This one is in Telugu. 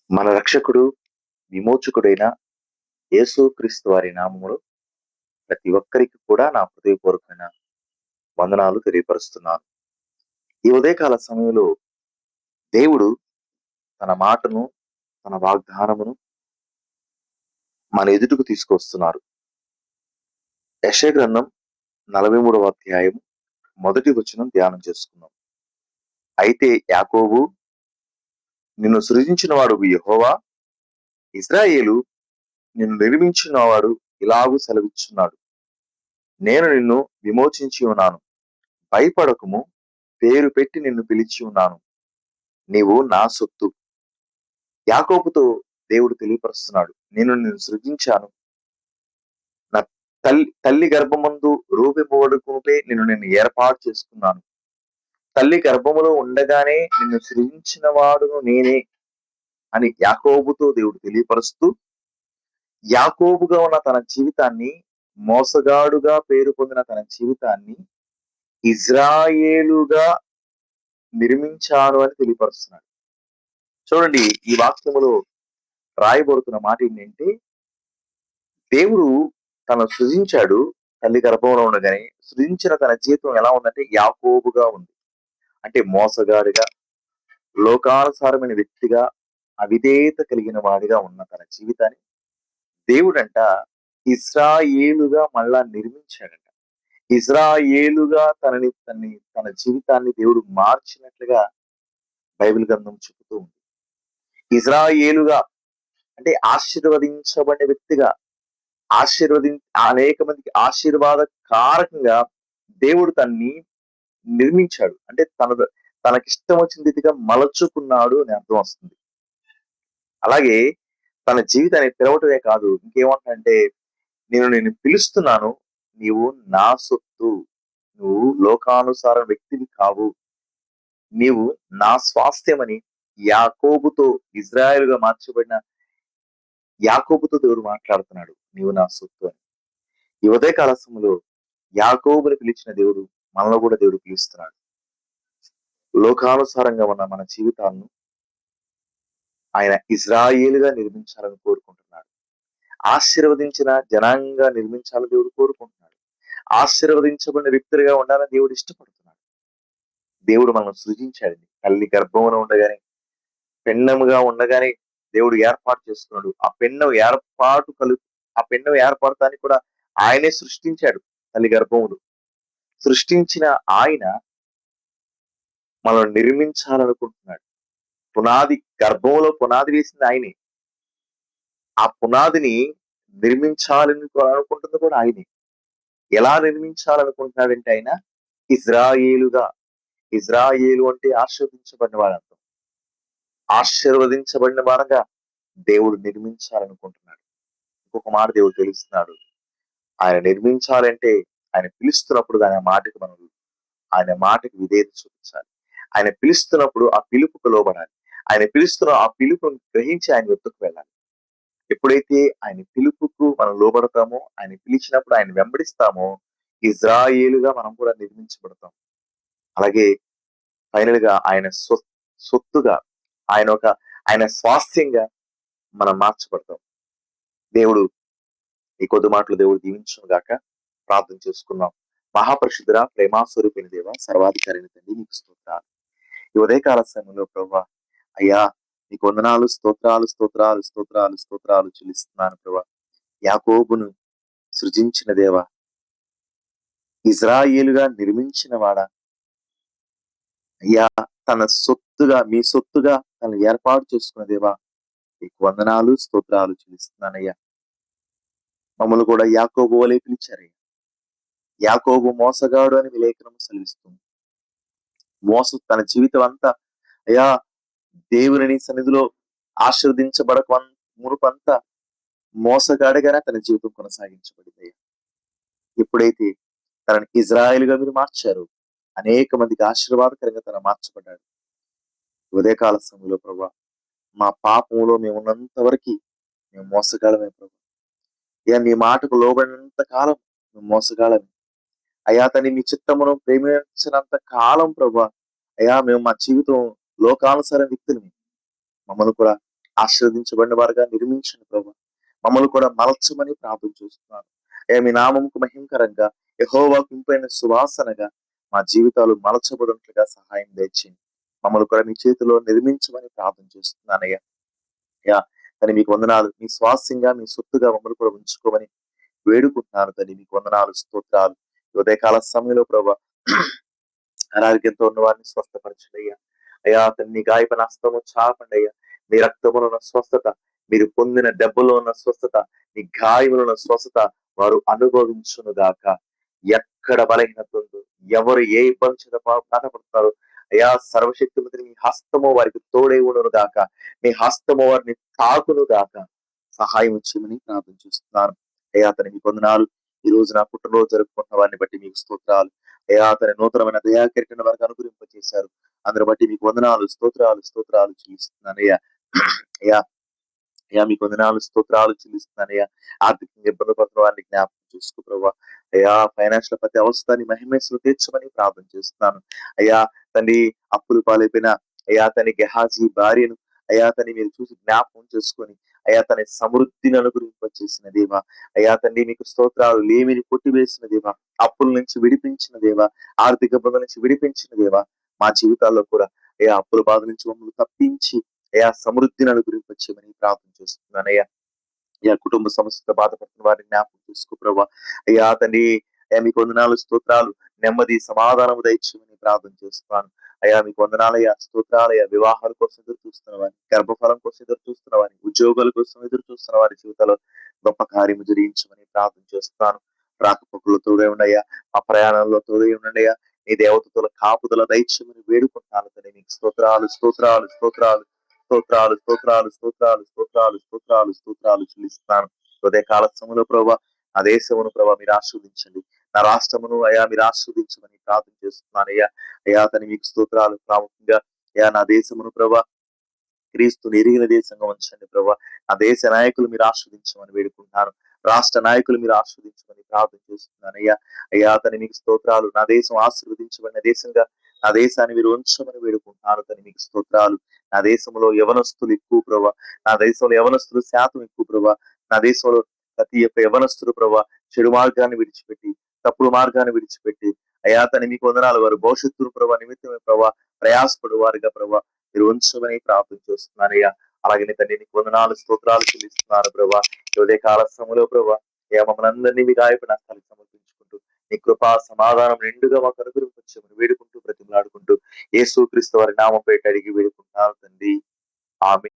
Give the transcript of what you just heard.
మన రక్షకుడు, విమోచకుడైన యేసుక్రీస్తు వారి నామములో ప్రతి ఒక్కరికి కూడా నా హృదయపూర్వకమైన వందనాలు తెలియపరుస్తున్నాను. ఈ ఉదయకాల సమయంలో దేవుడు తన మాటను, తన వాగ్దానమును మన ఎదుటకు తీసుకొస్తున్నారు. యెషయా గ్రంథం 43వ అధ్యాయం మొదటి వచనం ధ్యానం చేసుకుందాం. అయితే యాకోబు, నిన్ను సృజించిన వాడు యెహోవా, ఇశ్రాయేలు, నిన్ను నిర్మించినవాడు ఇలాగు సెలవిచ్చున్నాడు. నేను నిన్ను విమోచించి ఉన్నాను. భయపడకుము, పేరు పెట్టి నిన్ను పిలిచి ఉన్నాను. నీవు నా సొత్తు. యాకోబుతో దేవుడు తెలియపరుస్తున్నాడు, నిన్ను సృజించాను. నా తల్లి గర్భమందు రూపింపబడుకునిపై నేను ఏర్పాటు చేసుకున్నాను. తల్లి గర్భములో ఉండగానే నిన్ను సృజించిన వాడును నేనే అని యాకోబుతో దేవుడు తెలియపరుస్తూ, యాకోబుగా ఉన్న తన జీవితాన్ని, మోసగాడుగా పేరు పొందిన తన జీవితాన్ని ఇజ్రాయేలుగా నిర్మించాను అని తెలియపరుస్తున్నాడు. చూడండి, ఈ వాక్యములో రాయబడుతున్న మాట ఏంటంటే, దేవుడు తను సృజించాడు. తల్లి గర్భంలో ఉండగానే సృజించిన తన జీవితం ఎలా ఉందంటే యాకోబుగా ఉంది. అంటే మోసగాడిగా, లోకానుసారమైన వ్యక్తిగా, అవిధేయత కలిగిన వాడిగా ఉన్న తన జీవితాన్ని దేవుడంట ఇశ్రాయేలుగా మళ్ళా నిర్మించాడంట. ఇశ్రాయేలుగా తన జీవితాన్ని దేవుడు మార్చినట్లుగా బైబిల్ గ్రంథం చెబుతూ ఉంది. ఇశ్రాయేలుగా అంటే ఆశీర్వదించబడిన వ్యక్తిగా, అనేక మందికి ఆశీర్వాద కారకంగా దేవుడు తన్ని నిర్మించాడు. అంటే తనకిష్టం వచ్చిన రీతిగా మలచుకున్నాడు అని అర్థం వస్తుంది. అలాగే తన జీవితాన్ని పిలవటమే కాదు, ఇంకేమంటే నేను పిలుస్తున్నాను, నీవు నా సొత్తు, నువ్వు లోకానుసార వ్యక్తివి కావు, నీవు నా స్వాస్థ్యమని యాకోబుతో, ఇజ్రాయెలుగా మార్చబడిన యాకోబుతో దేవుడు మాట్లాడుతున్నాడు, నీవు నా సొత్తు అని. ఈ ఉదయకాల సమయంలో యాకోబుని పిలిచిన దేవుడు మనలో కూడా దేవుడు పిలుస్తున్నాడు. లోకానుసారంగా ఉన్న మన జీవితాలను ఆయన ఇజ్రాయేలుగా నిర్మించాలని కోరుకుంటున్నాడు. ఆశీర్వదించిన జనాంగంగా నిర్మించాలని దేవుడు కోరుకుంటున్నాడు. ఆశీర్వదించబడిన వ్యక్తులుగా ఉండాలని దేవుడు ఇష్టపడుతున్నాడు. దేవుడు మనం సృజించాడు. తల్లి గర్భంలో ఉండగానే, పెన్నముగా ఉండగానే దేవుడు ఏర్పాటు చేసుకున్నాడు. ఆ పెన్నం ఏర్పడటానికి కూడా ఆయనే సృష్టించాడు. తల్లి గర్భములు సృష్టించిన ఆయన మనం నిర్మించాలనుకుంటున్నాడు. గర్భంలో పునాది వేసింది ఆయనే. ఆ పునాదిని నిర్మించాలని అనుకుంటుంది కూడా ఆయనే. ఎలా నిర్మించాలనుకుంటున్నాడంటే ఆయన ఇజ్రాయేలుగా. ఇజ్రాయేలు అంటే ఆశీర్వదించబడిన వారంతా. ఆశీర్వదించబడిన వారంగా దేవుడు నిర్మించాలనుకుంటున్నాడు. ఇంకొక మాట దేవుడు తెలుస్తున్నాడు, ఆయన నిర్మించాలంటే ఆయన పిలుస్తున్నప్పుడు ఆయన మాటకి విధేయత చూపించాలి. ఆయన పిలుస్తున్నప్పుడు ఆ పిలుపుకు లోబడాలి. ఆయన పిలుస్తున్న ఆ పిలుపును గ్రహించి ఆయన వద్దకు వెళ్ళాలి. ఎప్పుడైతే ఆయన పిలుపుకు మనం లోబడతామో, ఆయన పిలిచినప్పుడు ఆయన వెంబడిస్తామో, ఇజ్రాయేలుగా మనం కూడా నిర్మించబడతాం. అలాగే ఫైనల్ గా ఆయన సొత్తుగా, ఆయన స్వాస్థ్యంగా మనం మార్చబడతాం. దేవుడు ఈ కొద్ది మాటలు దేవుడు దీవించును గాక. ప్రార్థన చేసుకున్నాం. మహాపరిశుద్ధుడా, ప్రేమాస్వరూపిణ దేవ, సర్వాధికారిని తండ్రి, నీకు స్తోత్రాలు. ఈ ఉదయకాల సమయంలో ప్రభువా, అయ్యా నీకు వందనాలు, స్తోత్రాలు చెల్లిస్తున్నాను ప్రభువా. యాకోబును సృజించిన దేవ, ఇజ్రాయేలుగా నిర్మించిన వాడా, అయ్యా తన సొత్తుగా, మీ సొత్తుగా తను ఏర్పాటు చేసుకున్న దేవా, నీకు వందనాలు, స్తోత్రాలు చెల్లిస్తున్నానయ్యా. మమ్మల్ని కూడా యాకోబు వలె పిలిచారయ్యా. యాకోబు మోసగాడు అని మీ లేఖనం సెలవిస్తుంది. తన జీవితం అంతా అయ్యా దేవుని సన్నిధిలో ఆశీర్వదించబడక మునుపంతా మోసగాడిగానే తన జీవితం కొనసాగించబడింది అయ్యా. ఎప్పుడైతే తనని ఇజ్రాయేలుగా మీరు మార్చారు, అనేక మందికి ఆశీర్వాదకరంగా తన మార్చబడ్డాడు. ఉదయకాల సమయంలో ప్రభా, మా పాపంలో మేము ఉన్నంత వరకు మేము మోసగాలమే ప్రభా. అయ్యా నీ మాటకు లోబడినంత కాలం మేము మోసగాలమే అయ్యా. తని మీ చిత్తమును ప్రేమించినంత కాలం ప్రభా, అయ్యా మేము మా జీవితం లోకానుసార వ్యక్తులని, మమ్మల్ని కూడా ఆశీర్వదించబడిన వారుగా నిర్మించండి ప్రభా. మమ్మల్ని కూడా మలచమని ప్రార్థన చేస్తున్నాను. మీ నామముకు మహిమకరంగా యెహోవాకు ఇంపైన సువాసనగా మా జీవితాలు మలచబడినట్లుగా సహాయం దయచేయండి. మమ్మల్ని కూడా మీ చేతిలో నిర్మించమని ప్రార్థన చేస్తున్నానయ్యా. అయ్యా కానీ మీకు వందనాలు. మీ స్వాస్యంగా మీ సొత్తుగా మమ్మల్ని కూడా ఉంచుకోమని వేడుకుంటున్నాను తల్లి. మీకు వందనాలు, స్తోత్రాలు. ఉదయకాల సమయంలో ప్రభా అనారోగ్యంతో ఉన్న వారిని స్వస్థపరచండి అయ్యా. అయ్యా అతన్ని నీ గాయపన హస్తము చాపండి అయ్యా. మీ రక్తములో ఉన్న స్వస్థత, మీరు పొందిన దెబ్బలో ఉన్న స్వస్థత, నీ గాయములో ఉన్న స్వస్థత వారు అనుభవించును గాక. ఎక్కడ బలహీనత ఉందో, ఎవరు ఏ ఇబ్బంది చేత బాధపడతారో అయ్యా సర్వశక్తిమంతుని మీ హస్తము వారికి తోడై ఉండును గాక. మీ హస్తము వారిని తాకును గాక. సహాయం చేయమని ప్రార్థన చేస్తున్నాను. అయ్యా అతని మీ వందనాలు. ఈ రోజు నా పుట్టినరోజు జరుపుకున్న వారిని బట్టి మీకు స్తోత్రాలు. అయ్యా అతని నూతనమైన దయాకరికను వారికి అనుగ్రహింపచేశారు. అందరి బట్టి మీకు వందనాలు, స్తోత్రాలు, స్తోత్రాలు చెల్లిస్తున్నాను అయ్యా. అయ్యా అయ్యా మీకు వందనాలు, స్తోత్రాలు చెల్లిస్తున్నానయ్యా. ఆర్థికంగా ఇబ్బంది పడుతున్న వారిని జ్ఞాపకం చేసుకో ప్రభా. అయ్యా ఫైనాన్షియల్ ప్రతి అవసరాన్ని మహిమేశ్వరు తీర్చమని ప్రార్థన చేస్తున్నాను. అయ్యా తండ్రి అప్పులు పాలైపోయిన అయ్యా తన గెహాజీ భార్యను అయ్యా తని మీరు చూసి జ్ఞాపకం చేసుకొని అయ్యా తన సమృద్ధిని అనుగ్రహింపచేసిన దేవా. అయ్యా తండ్రి మీకు స్తోత్రాలు. లేమిని కొట్టివేసిన దేవా, అప్పుల నుంచి విడిపించిన దేవా, ఆర్థిక ఇబ్బందుల నుంచి విడిపించిన దేవా. మా జీవితాల్లో కూడా అయ్యా అప్పుల బాధ నుంచి మమ్మల్ని తప్పించి అయ్యా సమృద్ధిని అనుగ్రహింపచేయమని ప్రార్థన చేస్తున్నానయ్యా. అయ్యా కుటుంబ సమస్యతో బాధపడుతున్న వారిని జ్ఞాపకం చేసుకో ప్రభా. అయ్యా తండ్రి అయ్యా మీకు వందనాలు, స్తోత్రాలు. నెమ్మది సమాధానము దయచేయమని ప్రార్థన చేస్తున్నాను. అయ్యా మీకు వందనాలయ్యా, స్తోత్రాలయ్యా. వివాహాల కోసం ఎదురు చూస్తున్న వారిని, గర్భఫలం కోసం ఎదురు చూస్తున్న వారిని, ఉద్యోగాల కోసం ఎదురు చూస్తున్న వారి జీవితాల్లో గొప్ప కార్యము జరిగించమని ప్రార్థన చేస్తున్నాను. రాకపోకలు తోడే ఉండయ్యా, ఆ ప్రయాణంలో తోడే ఉండండియా. నీ దేవతల కాపుదల దయచేయమని వేడుకుంటున్నాను తండ్రి. నీకు స్తోత్రాలు, స్తోత్రాలు, స్తోత్రాలు, స్తోత్రాలు, స్తోత్రాలు, స్తోత్రాలు, స్తోత్రాలు, స్తోత్రాలు, స్తోత్రాలు చెల్లిస్తున్నాను. హృదయ కాల సమయంలో ప్రభావ నా దేశమును ప్రభావ మీరు ఆస్వాదించండి. నా రాష్ట్రమును అయ్యా మీరు ఆస్వాదించమని ప్రార్థన చేస్తున్నాను అయ్యా. అయ్యా తని మీకు స్తోత్రాలు. ప్రాముఖ్యంగా అయ్యా నా దేశమును ప్రభా క్రీస్తుని ఎరిగిన దేశంగా ఉంచండి ప్రభా. ఆ దేశ నాయకులు మీరు ఆస్వాదించమని వేడుకుంటున్నాను. రాష్ట్ర నాయకులు మీరు ఆస్వాదించమని ప్రార్థన చేస్తున్నాను అయ్యా. అయ్యా తని మీకు స్తోత్రాలు. నా దేశం ఆశీర్వదించబడిన దేశంగా నా దేశాన్ని మీరు ఉంచమని వేడుకుంటున్నారు. తని మీకు స్తోత్రాలు. నా దేశంలో యవనస్తులు ఎక్కువ ప్రభా. నా దేశంలో యవనస్తులు శాతం ఎక్కువ ప్రభా. నా దేశంలో ప్రతి ఒక్క యవనస్తులు ప్రభా చెడు మార్గాన్ని విడిచిపెట్టి, తప్పుడు మార్గాన్ని విడిచిపెట్టి అయ్యా తని మీకు వందనాలు. వారు భవిష్యత్తును ప్రభా నిమిత్తమే ప్రభా ప్రయాసపడు వారిగా ప్రభా మీరు ఉంచమని ప్రార్థన చేస్తున్నానయ్యా. అలాగే తండ్రి నీకు వందనాలు, స్తోత్రాలు చెల్లిస్తున్నారు ప్రభా. ఉదయ కాల సమయంలో ప్రభా అయ్యా మమ్మల్ని అందరినీ మీ గాయపడిన స్థానికి సమర్పించుకుంటూ నీ కృపా సమాధానం నిండుగా మాకు అనుగ్రహించమని వేడుకుంటూ బ్రతిమలాడుకుంటూ యేసుక్రీస్తు వారి నామం పేట అడిగి వేడుకుంటున్నాను తండ్రి. ఆమేన్.